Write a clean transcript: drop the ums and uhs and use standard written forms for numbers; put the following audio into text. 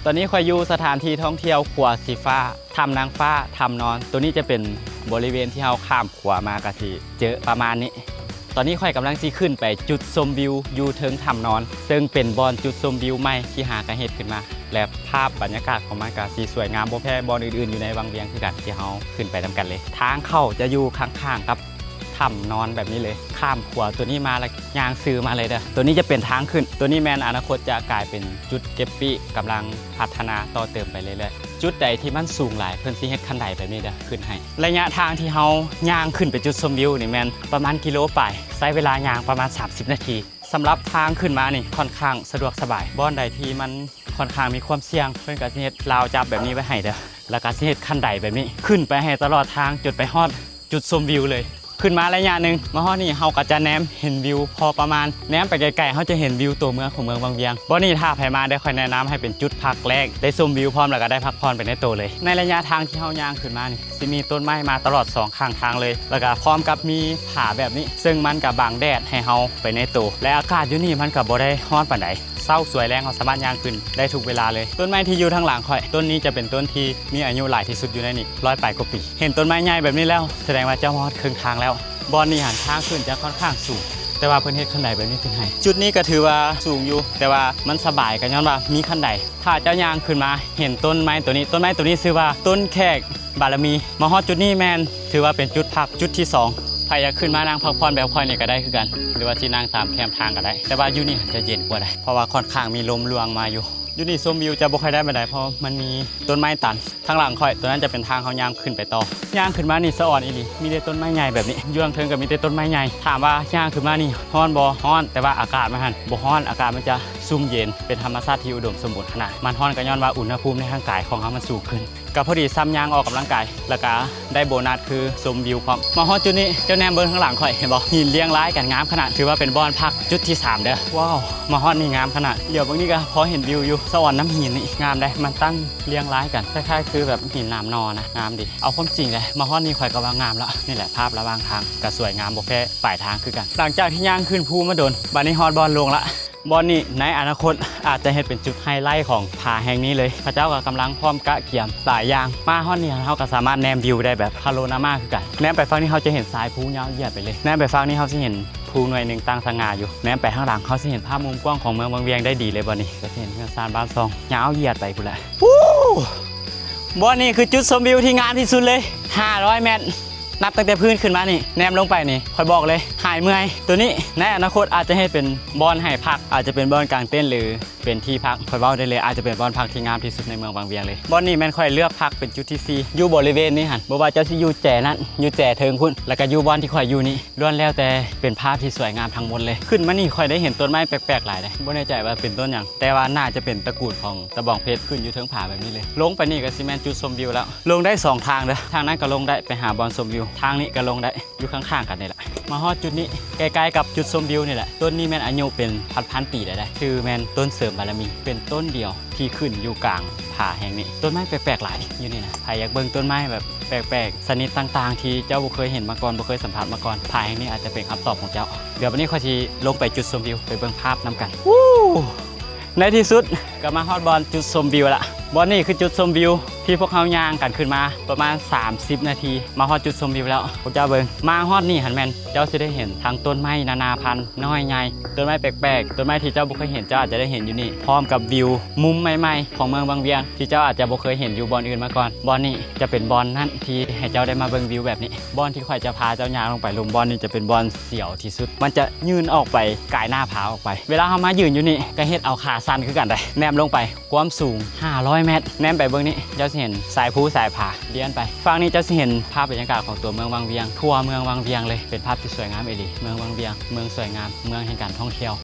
ตอนนี้คอยอยู่สถานที่ท่องเที่ยวขัวสีฟ้าทำนางฟ้าทำนอนตัวนี้จะเป็นบริเวณที่เราข้ามขัวมากะสิเจอประมาณนี้ตอนนี้ค่อยกำลังซีขึ้นไปจุดชมวิวอยู่เทิงทำนอนซึ่งเป็นบอนจุดชมวิวใหม่ที่หากระเฮ็ดขึ้นมาและภาพบรรยากาศของมันกะสีสวยงามบ่แพ้บอนอื่นๆอยู่ในวังเวียงคือกันที่เราขึ้นไปทำกันเลยทางเข้าจะอยู่ข้างๆกับถ้ำนอนแบบนี้เลยข้ามขัวตัวนี้มาแล้วยางซื้อมาเลยเด้อตัวนี้จะเป็นทางขึ้นตัวนี้แมนอนาคตจะกลายเป็นจุดเก็บปี้กำลังพัฒนาต่อเติมไปเรื่อยๆจุดใดที่มันสูงหลายเพิ่นสิเฮ็ดคันใดแบบนี้เด้อขึ้นให้ระยะทางที่เฮาย่างขึ้นไปจุดชมวิวนี่แมนประมาณกิโลไปใช้เวลาย่างประมาณ30นาทีสำหรับทางขึ้นมานี่ค่อนข้างสะดวกสบายบ่อนใดที่มันค่อนข้างมีความเสี่ยงเพิ่นก็สิเฮ็ดราวจับแบบนี้ไว้ให้เด้อแล้วก็สิเฮ็ดคันใดแบบนี้ขึ้นไปให้ตลอดทางจุดไปฮอดจุดชมวิวเลยขึ้นมาระยะหนึ่งมาฮอดนี่เฮาก็จะแนมเห็นวิวพอประมาณแนมไปไกลๆเฮาจะเห็นวิวตัวเมืองของเมืองวังเวียงบ่นี่ถ้าใครมาได้ค่อยแนะนำให้เป็นจุดพักแรกได้ชมวิวพร้อมแล้วก็ได้พักผ่อนไปในตัวเลยในระยะทางที่เฮาย่างขึ้นมานี่สิมีต้นไม้มาตลอด2ข้างทางเลยแล้วก็พร้อมกับมีผาแบบนี้ซึ่งมันก็บังแดดให้เฮาไปในตัวและอากาศอยู่นี่มันก็บ่ได้ร้อนปานใดเศร้าสวยแรงเราสามารถย่างขึ้นได้ทุกเวลาเลยต้นไม้ที่อยู่ทางหลังค่อยต้นนี้จะเป็นต้นที่มีอายุหลายที่สุดอยู่ในนี้100 กว่าปีเห็นต้นไม้ใหญ่แบบนี้แล้วแสดงว่าเจ้ามอดครึ่งทางแล้วบอนนี่หันทางขึ้นจะค่อนข้างสูงแต่ว่าเพิ่นเฮ็ดคันไดแบบนี้เป็นไงจุดนี้ก็ถือว่าสูงอยู่แต่ว่ามันสบายกันย้อนว่ามีคันไดถ้าเจ้าย่างขึ้นมาเห็นต้นไม้ตัวนี้ชื่อว่าต้นแขกบารมีมาฮอดจุดนี้แมนถือว่าเป็นจุดพักจุดที่2ใครอยากขึ้นมานั่งพักผ่อนแบบค่อยนี่ก็ได้คือกันหรือว่าที่นั่งตามแคมทางก็ได้แต่ว่าอยู่นี่จะเย็นกว่าได้เพราะว่าค่อนข้างมีลมลวงมาอยู่นี่ชมวิวจะบ่ค่อยได้ปานใดเพราะมันมีต้นไม้ตันทางหลังค่อยตัวนั้นจะเป็นทางเขาย่างขึ้นไปต่อย่างขึ้นมานี่สะอ่อนอีหลีมีแต่ต้นไม้ใหญ่แบบนี้ย่างเทิงก็มีแต่ต้นไม้ใหญ่ถามว่าย่างขึ้นมานี่ร้อนบ่ร้อนแต่ว่าอากาศมันบ่ร้อนอากาศมันจะซุ่มเย็นเป็นธรรมชาติที่อุดมสมบูรณ์ขนาดมันร้อนก็ย้อนว่าอุณหภูมิในร่างกายของเขามันสูงขึ้นก็พอดีซ้ำย่างออกกำลังกายแล้วก็ได้โบนัสคือชมวิวพร้อมมาฮอดจุดนี้เจ้าแนมเบิ้งข้างหลังค่อยเห็นบ่หินเรียงรายกันงามขนาดถือว่าเป็นบ่อนพักจุดที่3เด้อว้าวมาฮอดนี่งามขนาดเดี๋ยวบางนี้ก็พอเห็นวิวอยู่สวรรค์น้ำหินนี่งามได้มันตั้งเรียงรายกันคล้ายๆคือแบบหินน้ำนอนะงามดีเอาความจริงเลยมาฮอดนี่ค่อยก็ว่างามแล้วนี่แหละภาพระหว่างทางก็สวยงามบ่แพ้ปลายทางคือกันหลังจากที่ย่างขึ้นภูมาโดนบัดนี้ฮอดบอนลงละบอนนี่ในอนาคตอาจจะเห็นเป็นจุดไฮไลท์ของผาแห่งนี้เลยพระเจ้าก็กำลังพร้อมกะเกี่ยมหลายอย่างมาฮอดนี่เขาก็สามารถแนมวิวได้แบบพาโนรามาคือกันแนมไปฝั่งนี้เขาจะเห็นสายภูยาวเหยียดไปเลยแนมไปฝั่งนี้เขาจะเห็นภูหน่วยหนึ่งตั้งสง่าอยู่แนมไปข้างหลังเขาจะเห็นภาพมุมกว้างของเมืองวังเวียงได้ดีเลยบอนนี่ก็จะเห็นเมืองซานบ้านซองยาวเหยียดไปกูแหละบอนนี่คือจุดชมวิวที่งามที่สุดเลย500 เมตรนับตั้งแต่พื้นขึ้นมานี่แนมลงไปนี่คอยบอกเลยหายเมื่อยตัวนี้ในอนาคตอาจจะให้เป็นบอนให้พักอาจจะเป็นบอนกลางเต้นหรือเป็นที่พักคอยบอกได้เลยอาจจะเป็นบอนพักที่งามที่สุดในเมืองบางเวียงเลยบอนนี่แม่นค่อยเลือกพักเป็นจุดที่4อยู่บริเวณนี้หันบ่ว่าจะสิอยู่แจ่นั่นอยู่แจ่เทิงพุ่นแล้วก็อยู่บอนที่คอยอยู่นี่ล้วนแล้วแต่เป็นภาพที่สวยงามทั้งหมดเลยขึ้นมานี่คอยได้เห็นต้นไม้แปลกๆหลายเลยบ่แน่ใจว่าเป็นต้นหยังแต่ว่าน่าจะเป็นตระกูลของตะบองเพชรขึ้นอยู่เทิงผาแบบนี้เลยลงไปนี่ก็สิแม่นจุดชมวิวแล้วลงได้2ทางเด้อทางนั้นก็ลงได้ไปหาบอนชมวิวทางนี้ก็ลงได้อยู่ข้างๆกันนี่แหละมาฮอดจุดนี้ใกล้ๆกับจุดชมวิวนี่แหละต้นนี้แม่นอายุเป็นพันปีได้ชื่อแม่นต้นเสริมบารมีเป็นต้นเดียวที่ขึ้นอยู่กลางผาแห่งนี้ต้นไม้แปลกๆหลายอยู่นี่นะใครอยากเบิ่งต้นไม้แบบแปลกๆชนิดต่างๆที่เจ้าบ่เคยเห็นมาก่อนบ่เคยสัมผัสมาก่อนผาแห่งนี้อาจจะเป็นคำตอบของเจ้าเดี๋ยววันนี้ข้อยสิลงไปจุดชมวิวไปเบิ่งภาพนำกันในที่สุดก็มาฮอดบอนจุดชมวิวละบอนนี่คือจุดชมวิวที่พวกเขาย่างกันขึ้นมาประมาณ30 นาทีมาฮอดจุดชมวิวแล้วพวกเจ้าเบิ่งมาฮอดนี่หันแม่นเจ้าสิได้เห็นทั้งต้นไม้นานาพันธุ์น้อยใหญ่ต้นไม้แปลกๆต้นไม้ที่เจ้าบ่เคยเห็นเจ้าอาจจะได้เห็นอยู่นี่พร้อมกับวิวมุมใหม่ๆของเมืองบางเวียงที่เจ้าอาจจะบ่เคยเห็นอยู่บอนอื่นมาก่อนบอนนี่จะเป็นบอนนั่นที่ให้เจ้าได้มาเบิ่งวิวแบบนี้บอนที่ข่อยจะพาเจ้าย่างลงไปลงบอนนี่จะเป็นบอนเสี่ยวที่สุดมันจะยืนออกไปกายหน้าผาออกไปเวลาเฮามายืนอยู่นี่ก็เฮ็ดเอาขาสั่นคือกันได้แนมลงไปความสูง500 เมตรแนมไปเบิ่งนี่เจ้าสิเห็นสายภูสายผาเลี้ยนไปฝั่งนี้เจ้าสิเห็นภาพบรรยากาศของตัวเมืองวังเวียงทั่วเมืองวังเวียงเลยเป็นภาพที่สวยงามเอหลีเมืองวังเวียงเมืองสวยงามเมืองแห่งการท่องเที่ยว